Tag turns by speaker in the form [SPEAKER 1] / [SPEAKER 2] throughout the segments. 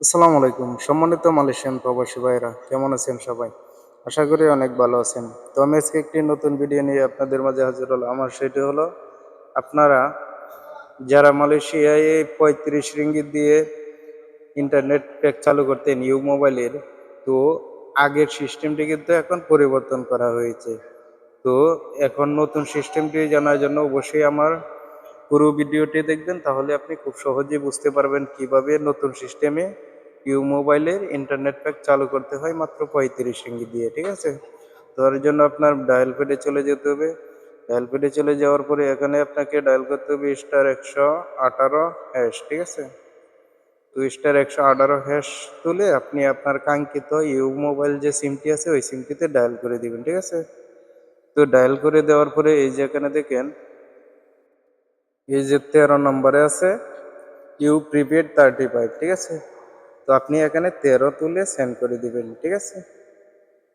[SPEAKER 1] আসসালামু আলাইকুম। সম্মানিত মালয়েশিয়ান প্রবাসী ভাইরা কেমন আছেন সবাই? আশা করি অনেক ভালো আছেন। তো আমি আজকে একটি নতুন ভিডিও নিয়ে আপনাদের মাঝে হাজির হলাম। আমার সেটি হলো আপনারা যারা মালয়েশিয়ায় ৩৫ রিঙ্গিত দিয়ে ইন্টারনেট প্যাক চালু করতেন ইউ মোবাইলের, তো আগের সিস্টেমটি কিন্তু এখন পরিবর্তন করা হয়েছে। তো এখন নতুন সিস্টেমটি জানার জন্য অবশ্যই আমার পুরো ভিডিওটি দেখবেন, তাহলে আপনি খুব সহজেই বুঝতে পারবেন কিভাবে নতুন সিস্টেমে ইউ মোবাইলের ইন্টারনেট প্যাক চালু করতে হয় মাত্র ৩৫ রিঙ্গিত দিয়ে, ঠিক আছে? তো এর জন্য আপনার ডায়াল প্যাডে চলে যেতে হবে। ডায়াল প্যাডে চলে যাওয়ার পরে এখানে আপনাকে ডায়াল করতে হবে *118#, ঠিক আছে? তো *118# তুলে আপনি আপনার কাঙ্ক্ষিত ইউ মোবাইল যে সিমটি আছে ওই সিমটিতে ডায়াল করে দিবেন, ঠিক আছে? তো ডায়াল করে দেওয়ার পরে এই যে এখানে দেখেন, এই যে 13 নম্বরে আছে ইউ প্রিপেড 35, ঠিক আছে? তো আপনি এখানে 13 তুলে সেন্ড করে দিবেন, ঠিক আছে?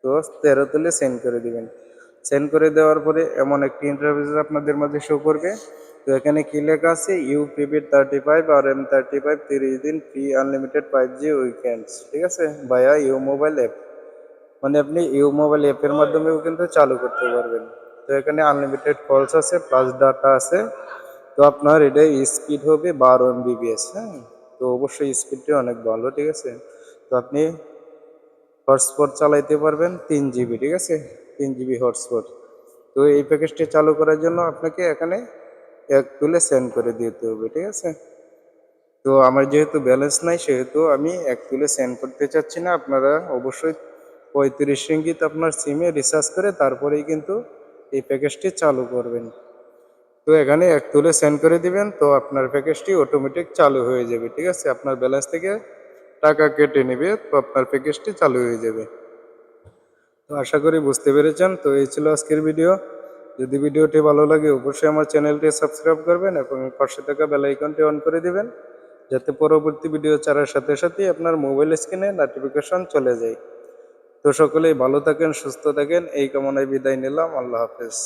[SPEAKER 1] তো 13 তুলে সেন্ড করে দিবেন। সেন্ড করে দেওয়ার পরে এমন একটি ইন্টারফেস আপনাদের মাঝে শো করবে। তো এখানে কি লেখা আছে, ইউ প্রিপেড 35 আর এম 35 30 দিন ফ্রি আনলিমিটেড 5G উইকেন্ডস, ঠিক আছে, ভায়া ইউ মোবাইল অ্যাপ। মানে আপনি ইউ মোবাইল অ্যাপের মাধ্যমেও কিন্তু চালু করতে পারবেন। তো এখানে আনলিমিটেড কলস আছে প্লাস ডাটা আছে। তো আপনার এটা স্পিড হবে 12 Mbps, হ্যাঁ? তো অবশ্যই স্পিডটা অনেক ভালো, ঠিক আছে? তো আপনি হটস্পট চালাইতে পারবেন 3 GB, ঠিক আছে? 3 GB হটস্পট। তো এই প্যাকেজটি চালু করার জন্য আপনাকে এখানে এক তুলে সেন্ড করে দিতে হবে, ঠিক আছে? তো আমার যেহেতু ব্যালেন্স নাই সেহেতু আমি এক তুলে সেন্ড করতে চাচ্ছি না। আপনারা অবশ্যই 35 রিঙ্গিত আপনার সিমে রিচার্জ করে তারপরেই কিন্তু এই প্যাকেজটি চালু করবেন। তো এখানে এক তুলে সেন্ড করে দিবেন, তো আপনার প্যাকেজটি অটোমেটিক চালু হয়ে যাবে, ঠিক আছে? আপনার ব্যালেন্স থেকে টাকা কেটে নেবে, তো আপনার প্যাকেজটি চালু হয়ে যাবে। তো আশা করি বুঝতে পেরেছেন। তো এই ছিল আজকের ভিডিও। যদি ভিডিওটি ভালো লাগে অবশ্যই আমার চ্যানেলটি সাবস্ক্রাইব করবেন এবং পাশে থাকা বেল আইকনটি অন করে দিবেন, যাতে পরবর্তী ভিডিও ছাড়ার সাথে সাথেই আপনার মোবাইল স্ক্রিনে নোটিফিকেশন চলে যায়। তো সকলেই ভালো থাকেন, সুস্থ থাকেন, এই কামনায় বিদায় নিলাম। আল্লাহ হাফেজ।